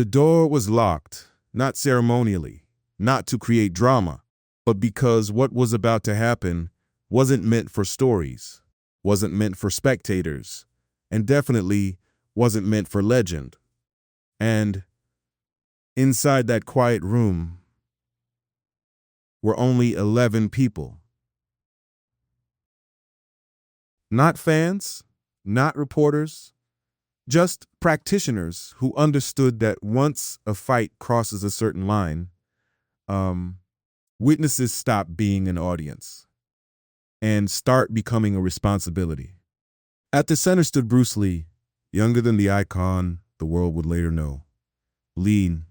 The door was locked, not ceremonially, not to create drama, but because what was about to happen wasn't meant for stories, wasn't meant for spectators, and definitely wasn't meant for legend. And inside that quiet room were only 11 people. Not fans, not reporters, just practitioners who understood that once a fight crosses a certain line, witnesses stop being an audience and start becoming a responsibility. At the center stood Bruce Lee, younger than the icon the world would later know. Lean,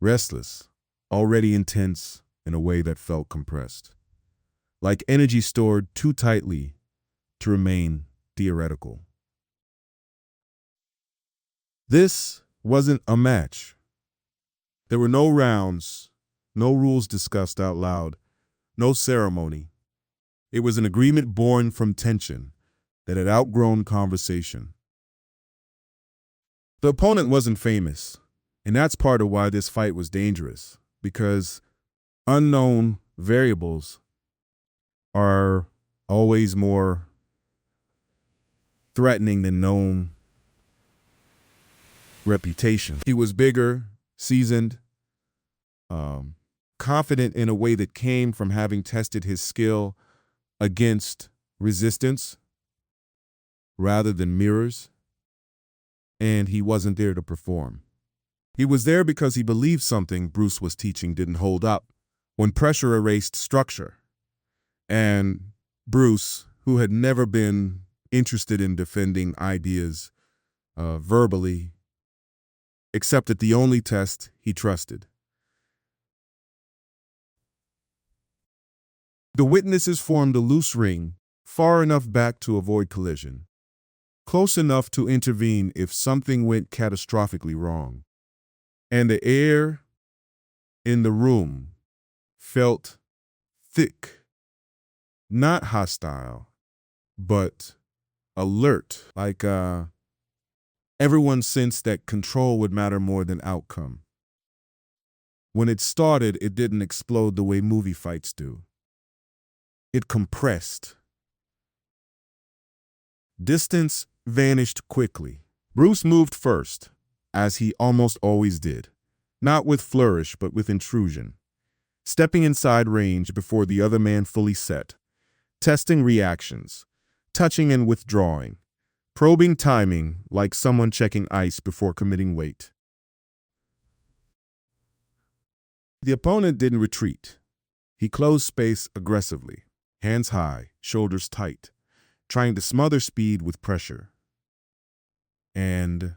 restless, already intense in a way that felt compressed, like energy stored too tightly to remain theoretical. This wasn't a match. There were no rounds, no rules discussed out loud, no ceremony. It was an agreement born from tension that had outgrown conversation. The opponent wasn't famous, and that's part of why this fight was dangerous, because unknown variables are always more threatening than known reputation. He was bigger, seasoned, confident in a way that came from having tested his skill against resistance rather than mirrors, and he wasn't there to perform. He was there because he believed something Bruce was teaching didn't hold up when pressure erased structure. And Bruce, who had never been interested in defending ideas verbally, accepted the only test he trusted. The witnesses formed a loose ring, far enough back to avoid collision, close enough to intervene if something went catastrophically wrong. And the air in the room felt thick, not hostile, but alert, like everyone sensed that control would matter more than outcome. When it started, it didn't explode the way movie fights do. It compressed. Distance vanished quickly. Bruce moved first, as he almost always did, not with flourish but with intrusion, stepping inside range before the other man fully set, testing reactions, touching and withdrawing, probing timing like someone checking ice before committing weight. The opponent didn't retreat. He closed space aggressively, hands high, shoulders tight, trying to smother speed with pressure. And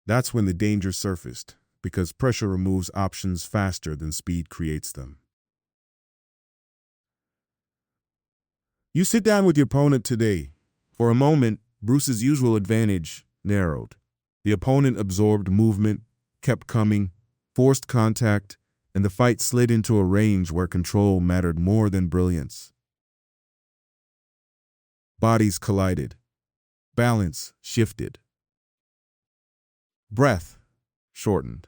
that's when the danger surfaced, because pressure removes options faster than speed creates them. You sit down with your opponent today. For a moment, Bruce's usual advantage narrowed. The opponent absorbed movement, kept coming, forced contact, and the fight slid into a range where control mattered more than brilliance. Bodies collided. Balance shifted. Breath shortened.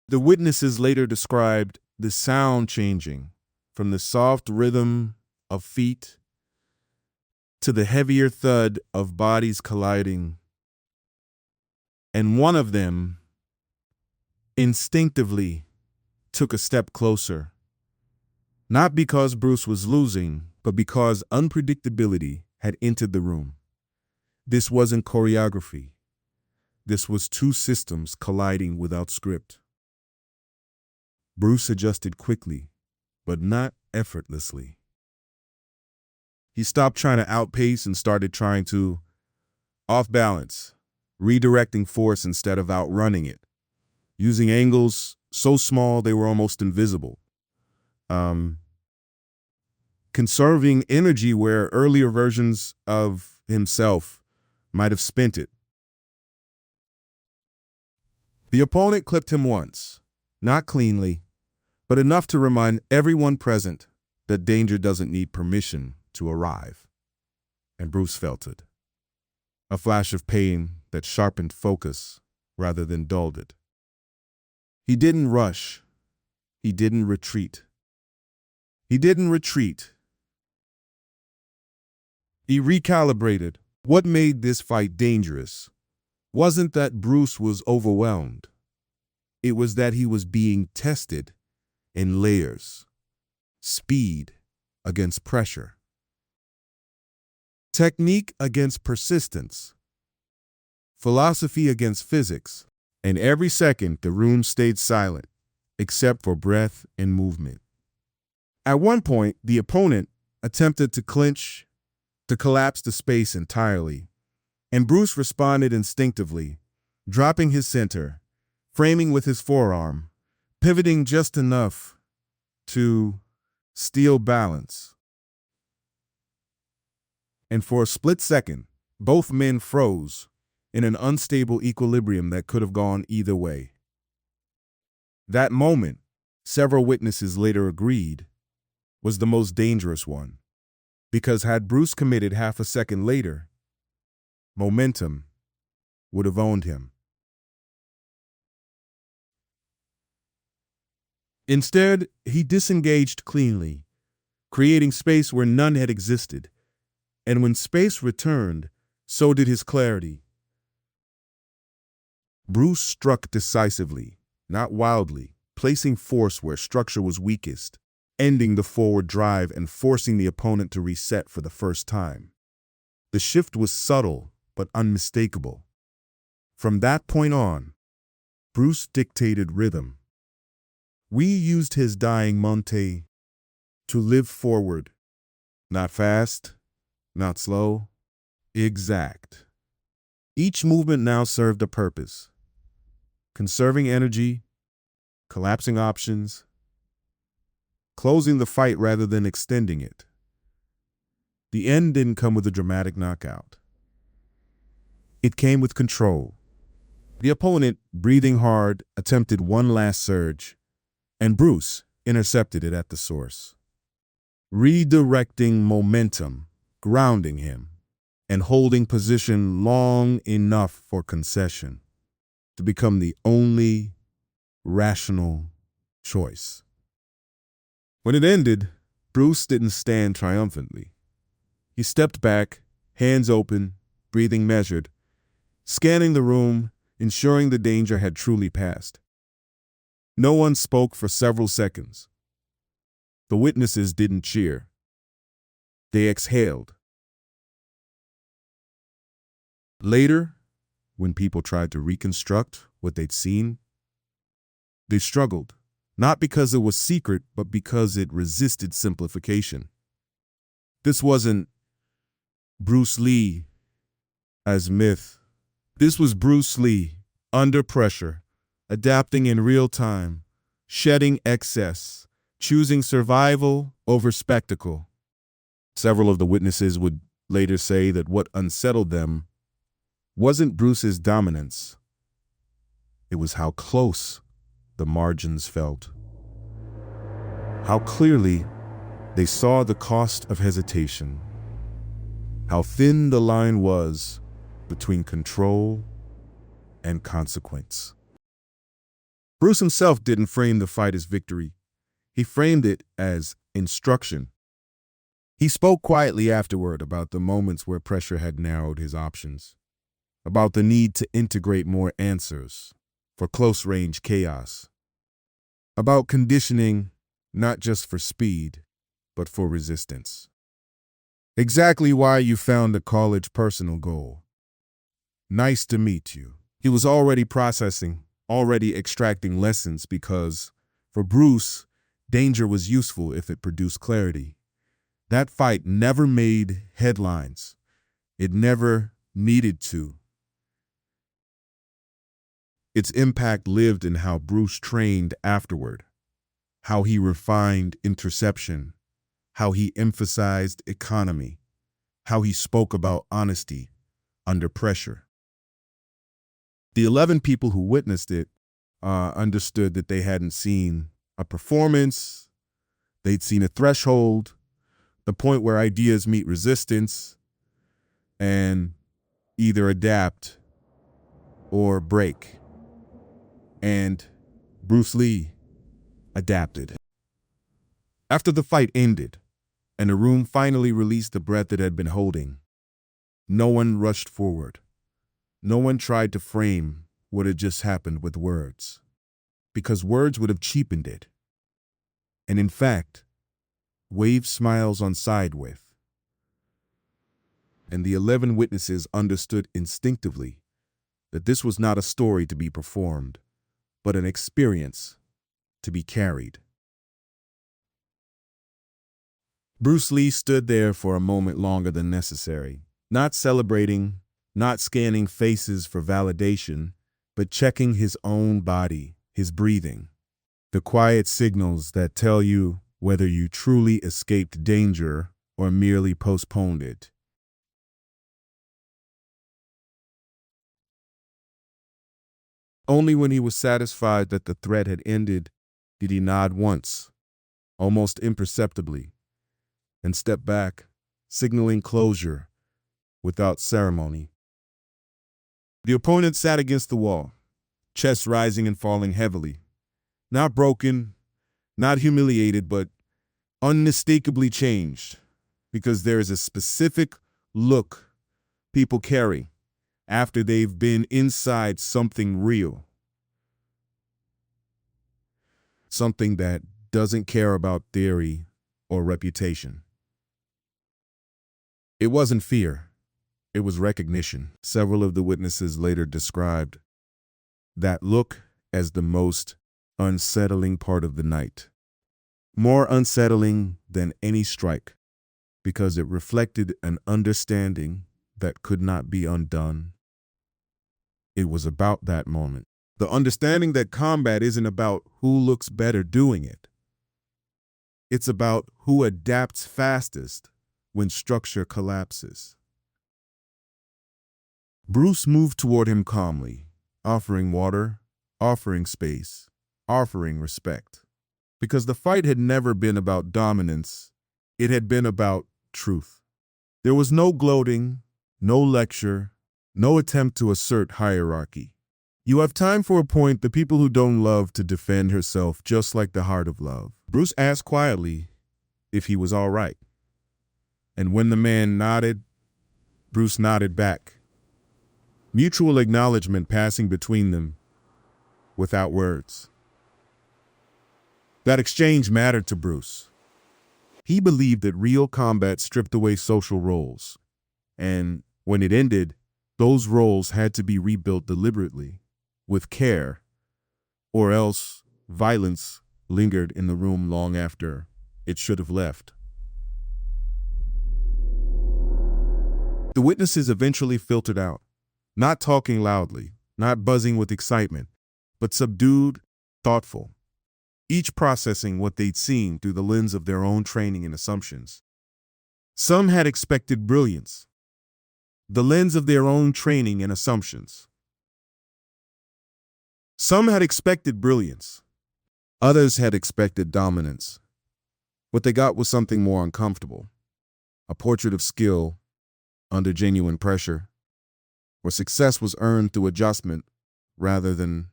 The witnesses later described the sound changing from the soft rhythm of feet to the heavier thud of bodies colliding. And one of them instinctively took a step closer, not because Bruce was losing, but because unpredictability had entered the room. This wasn't choreography. This was two systems colliding without script. Bruce adjusted quickly, but not effortlessly. He stopped trying to outpace and started trying to off-balance, redirecting force instead of outrunning it, using angles so small they were almost invisible, conserving energy where earlier versions of himself might have spent it. The opponent clipped him once, not cleanly, but enough to remind everyone present that danger doesn't need permission to arrive. And Bruce felt it. A flash of pain that sharpened focus rather than dulled it. He didn't rush. He didn't retreat. He didn't retreat. He recalibrated. What made this fight dangerous wasn't that Bruce was overwhelmed. It was that he was being tested in layers. Speed against pressure. Technique against persistence. Philosophy against physics. And every second, the room stayed silent, except for breath and movement. At one point, the opponent attempted to collapse the space entirely, and Bruce responded instinctively, dropping his center, framing with his forearm, pivoting just enough to steal balance. And for a split second, both men froze in an unstable equilibrium that could have gone either way. That moment, several witnesses later agreed, was the most dangerous one, because had Bruce committed half a second later, momentum would have owned him. Instead, he disengaged cleanly, creating space where none had existed. And when space returned, so did his clarity. Bruce struck decisively, not wildly, placing force where structure was weakest, ending the forward drive and forcing the opponent to reset for the first time. The shift was subtle but unmistakable. From that point on, Bruce dictated rhythm. We used his dying Monte to live forward, not fast, not slow, exact. Each movement now served a purpose: conserving energy, collapsing options, closing the fight rather than extending it. The end didn't come with a dramatic knockout. It came with control. The opponent, breathing hard, attempted one last surge, and Bruce intercepted it at the source, redirecting momentum, grounding him, and holding position long enough for concession to become the only rational choice. When it ended, Bruce didn't stand triumphantly. He stepped back, hands open, breathing measured, scanning the room, ensuring the danger had truly passed. No one spoke for several seconds. The witnesses didn't cheer. They exhaled. Later, when people tried to reconstruct what they'd seen, they struggled, not because it was secret, but because it resisted simplification. This wasn't Bruce Lee as myth. This was Bruce Lee, under pressure, adapting in real time, shedding excess, choosing survival over spectacle. Several of the witnesses would later say that what unsettled them wasn't Bruce's dominance. It was how close the margins felt. How clearly they saw the cost of hesitation. How thin the line was between control and consequence. Bruce himself didn't frame the fight as victory. He framed it as instruction. He spoke quietly afterward about the moments where pressure had narrowed his options, about the need to integrate more answers for close-range chaos, about conditioning not just for speed, but for resistance. Exactly why you found a college personal goal. Nice to meet you. He was already processing, already extracting lessons because, for Bruce, danger was useful if it produced clarity. That fight never made headlines. It never needed to. Its impact lived in how Bruce trained afterward, how he refined interception, how he emphasized economy, how he spoke about honesty under pressure. The 11 people who witnessed it understood that they hadn't seen a performance, they'd seen a threshold, the point where ideas meet resistance and either adapt or break. And Bruce Lee adapted. After the fight ended, and the room finally released the breath it had been holding, no one rushed forward. No one tried to frame what had just happened with words, because words would have cheapened it. And in fact, waved smiles on side with. And the 11 witnesses understood instinctively that this was not a story to be performed, but an experience to be carried. Bruce Lee stood there for a moment longer than necessary, not celebrating, not scanning faces for validation, but checking his own body, his breathing, the quiet signals that tell you whether you truly escaped danger or merely postponed it. Only when he was satisfied that the threat had ended did he nod once, almost imperceptibly, and step back, signaling closure without ceremony. The opponent sat against the wall, chest rising and falling heavily. Not broken, not humiliated, but unmistakably changed, because there is a specific look people carry after they've been inside something real. Something that doesn't care about theory or reputation. It wasn't fear, it was recognition. Several of the witnesses later described that look as the most unsettling part of the night. More unsettling than any strike, because it reflected an understanding that could not be undone. It was about that moment. The understanding that combat isn't about who looks better doing it. It's about who adapts fastest when structure collapses. Bruce moved toward him calmly, offering water, offering space, offering respect. Because the fight had never been about dominance, it had been about truth. There was no gloating, no lecture, no attempt to assert hierarchy. You have time for a point, the people who don't love to defend herself, just like the heart of love. Bruce asked quietly if he was all right. And when the man nodded, Bruce nodded back. Mutual acknowledgement passing between them without words. That exchange mattered to Bruce. He believed that real combat stripped away social roles, and when it ended, those roles had to be rebuilt deliberately, with care, or else violence lingered in the room long after it should have left. The witnesses eventually filtered out, not talking loudly, not buzzing with excitement, but subdued, thoughtful, each processing what they'd seen through the lens of their own training and assumptions. Some had expected brilliance, the lens of their own training and assumptions. Some had expected brilliance. Others had expected dominance. What they got was something more uncomfortable, a portrait of skill under genuine pressure, where success was earned through adjustment rather than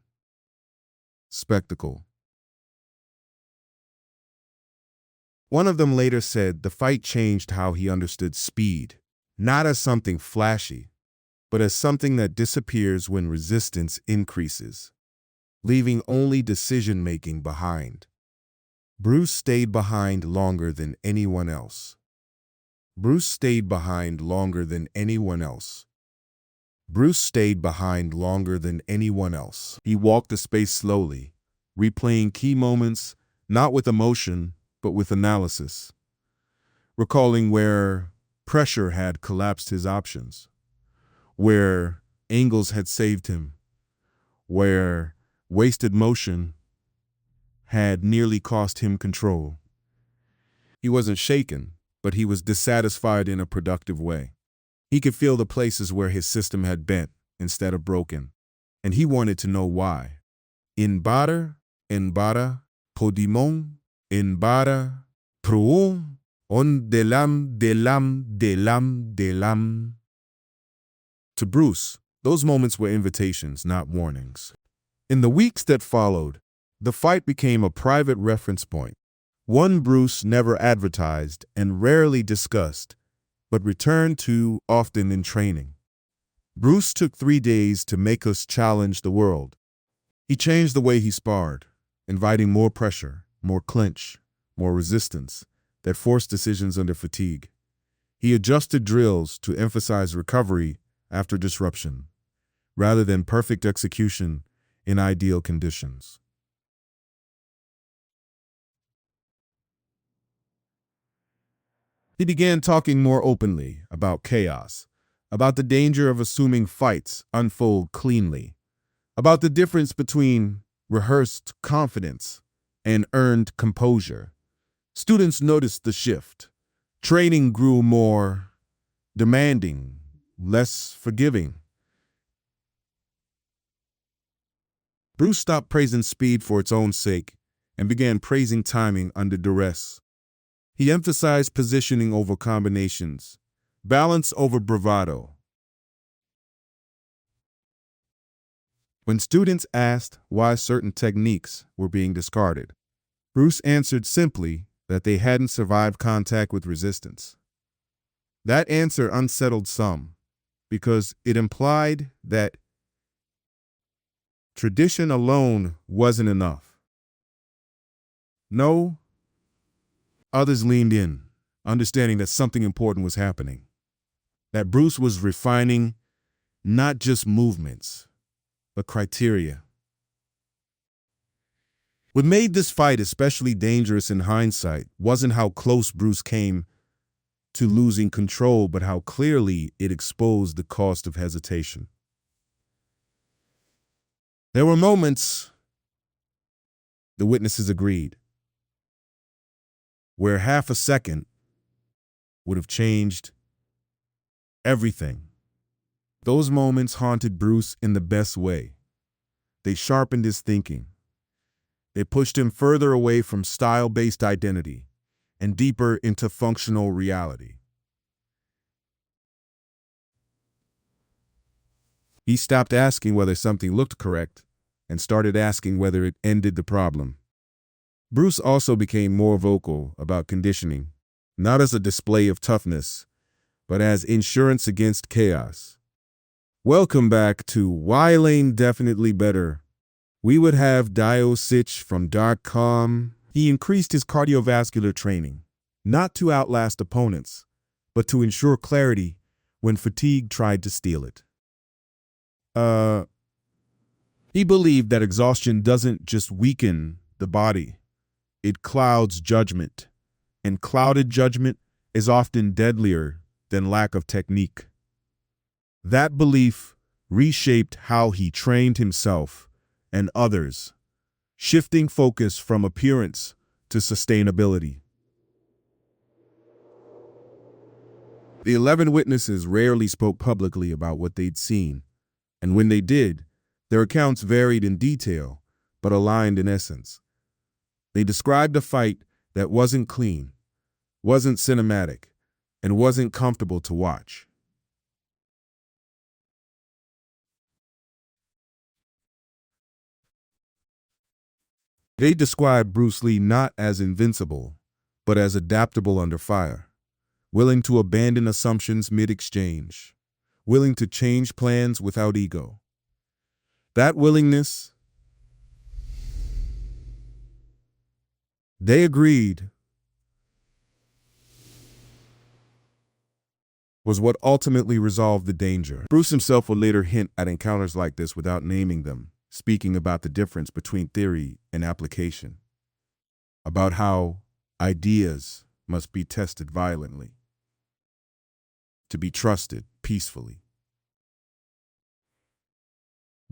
spectacle. One of them later said the fight changed how he understood speed, not as something flashy, but as something that disappears when resistance increases, leaving only decision-making behind. Bruce stayed behind longer than anyone else. Bruce stayed behind longer than anyone else. Bruce stayed behind longer than anyone else. He walked the space slowly, replaying key moments, not with emotion, but with analysis, recalling where pressure had collapsed his options, where angles had saved him, where wasted motion had nearly cost him control. He wasn't shaken, but he was dissatisfied in a productive way. He could feel the places where his system had bent instead of broken, and he wanted to know why. En bara, podimon, en bara, pruum, on delam. To Bruce, those moments were invitations, not warnings. In the weeks that followed, the fight became a private reference point, one Bruce never advertised and rarely discussed, but returned to often in training. Bruce took 3 days to make us challenge the world. He changed the way he sparred, inviting more pressure, more clinch, more resistance that forced decisions under fatigue. He adjusted drills to emphasize recovery after disruption, rather than perfect execution in ideal conditions. He began talking more openly about chaos, about the danger of assuming fights unfold cleanly, about the difference between rehearsed confidence and earned composure. Students noticed the shift. Training grew more demanding, less forgiving. Bruce stopped praising speed for its own sake and began praising timing under duress. He emphasized positioning over combinations, balance over bravado. When students asked why certain techniques were being discarded, Bruce answered simply that they hadn't survived contact with resistance. That answer unsettled some, because it implied that tradition alone wasn't enough. No, others leaned in, understanding that something important was happening, that Bruce was refining not just movements, but criteria. What made this fight especially dangerous in hindsight wasn't how close Bruce came to losing control, but how clearly it exposed the cost of hesitation. There were moments, the witnesses agreed, where half a second would have changed everything. Those moments haunted Bruce in the best way. They sharpened his thinking. They pushed him further away from style-based identity and deeper into functional reality. He stopped asking whether something looked correct and started asking whether it ended the problem. Bruce also became more vocal about conditioning, not as a display of toughness, but as insurance against chaos. Welcome back to Why Lane Definitely Better. We would have Dio Sitch from .com. He increased his cardiovascular training, not to outlast opponents, but to ensure clarity when fatigue tried to steal it. He believed that exhaustion doesn't just weaken the body, it clouds judgment, and clouded judgment is often deadlier than lack of technique. That belief reshaped how he trained himself and others, shifting focus from appearance to sustainability. The 11 witnesses rarely spoke publicly about what they'd seen, and when they did, their accounts varied in detail, but aligned in essence. They described a fight that wasn't clean, wasn't cinematic, and wasn't comfortable to watch. They described Bruce Lee not as invincible, but as adaptable under fire, willing to abandon assumptions mid-exchange, willing to change plans without ego. That willingness, they agreed, was what ultimately resolved the danger. Bruce himself would later hint at encounters like this without naming them, speaking about the difference between theory and application, about how ideas must be tested violently, to be trusted peacefully.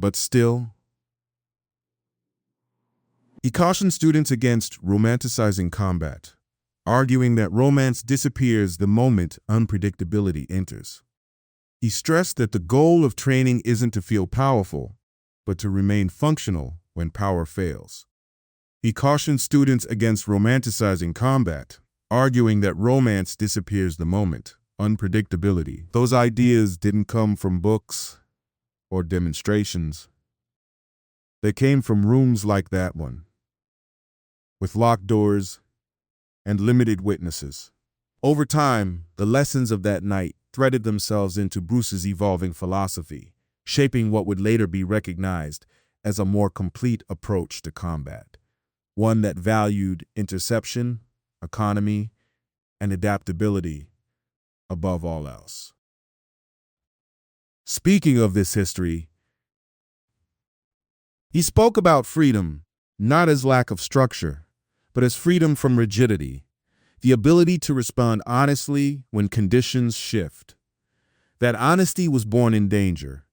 But still, he cautioned students against romanticizing combat, arguing that romance disappears the moment unpredictability enters. He stressed that the goal of training isn't to feel powerful, but to remain functional when power fails. He cautioned students against romanticizing combat, arguing that romance disappears the moment unpredictability. Those ideas didn't come from books or demonstrations. They came from rooms like that one, with locked doors and limited witnesses. Over time, the lessons of that night threaded themselves into Bruce's evolving philosophy, shaping what would later be recognized as a more complete approach to combat, one that valued interception, economy, and adaptability above all else. Speaking of this history, he spoke about freedom not as lack of structure, but as freedom from rigidity, the ability to respond honestly when conditions shift. That honesty was born in danger,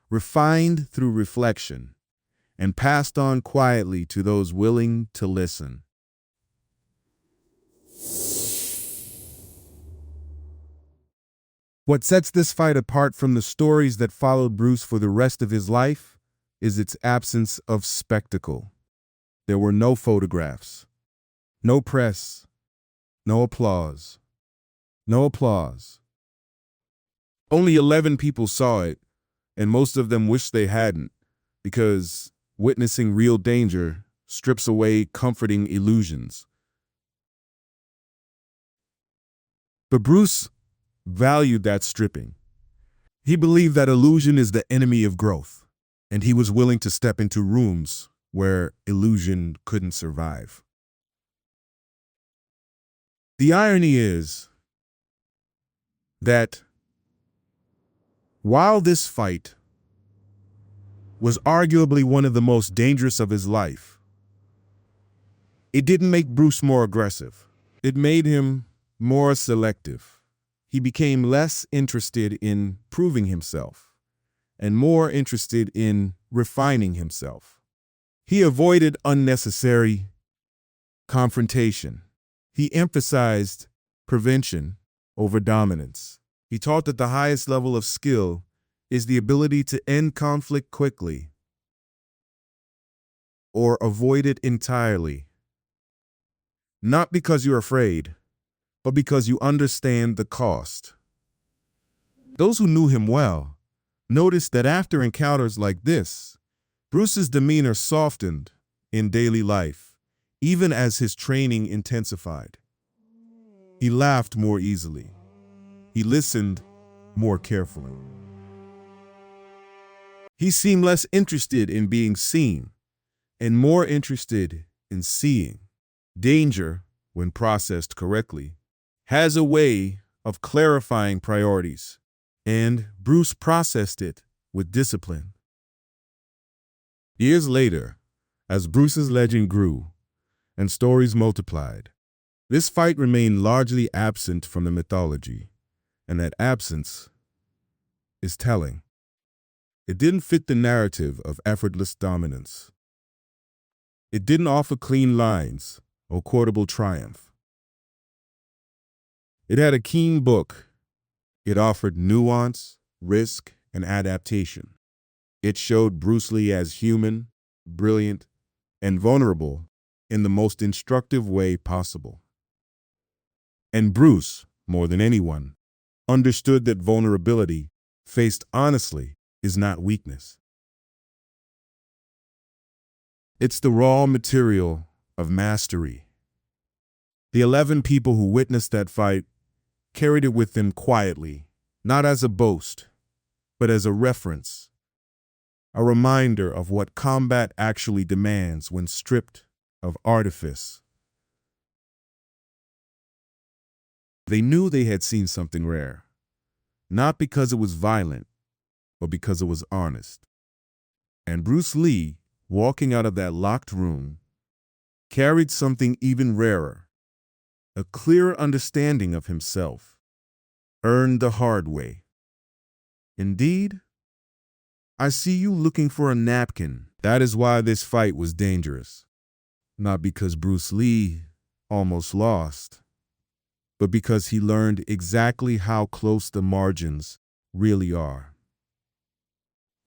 refined through reflection, and passed on quietly to those willing to listen. What sets this fight apart from the stories that followed Bruce for the rest of his life is its absence of spectacle. There were no photographs, no press, no applause. No applause. Only 11 people saw it, and most of them wished they hadn't, because witnessing real danger strips away comforting illusions. But Bruce valued that stripping. He believed that illusion is the enemy of growth, and he was willing to step into rooms where illusion couldn't survive. The irony is that while this fight was arguably one of the most dangerous of his life, it didn't make Bruce more aggressive. It made him more selective. He became less interested in proving himself and more interested in refining himself. He avoided unnecessary confrontation. He emphasized prevention over dominance. He taught that the highest level of skill is the ability to end conflict quickly or avoid it entirely. Not because you're afraid, but because you understand the cost. Those who knew him well noticed that after encounters like this, Bruce's demeanor softened in daily life, even as his training intensified. He laughed more easily. He listened more carefully. He seemed less interested in being seen and more interested in seeing. Danger, when processed correctly, has a way of clarifying priorities, and Bruce processed it with discipline. Years later, as Bruce's legend grew and stories multiplied, this fight remained largely absent from the mythology, and that absence is telling. It didn't fit the narrative of effortless dominance. It didn't offer clean lines or quotable triumph. It had a keen book. It offered nuance, risk, and adaptation. It showed Bruce Lee as human, brilliant, and vulnerable in the most instructive way possible. And Bruce, more than anyone, understood that vulnerability, faced honestly, is not weakness. It's the raw material of mastery. The 11 people who witnessed that fight carried it with them quietly, not as a boast, but as a reference, a reminder of what combat actually demands when stripped of artifice. They knew they had seen something rare, not because it was violent, but because it was honest. And Bruce Lee, walking out of that locked room, carried something even rarer, a clearer understanding of himself, earned the hard way. Indeed, I see you looking for a napkin. That is why this fight was dangerous. Not because Bruce Lee almost lost, but because he learned exactly how close the margins really are.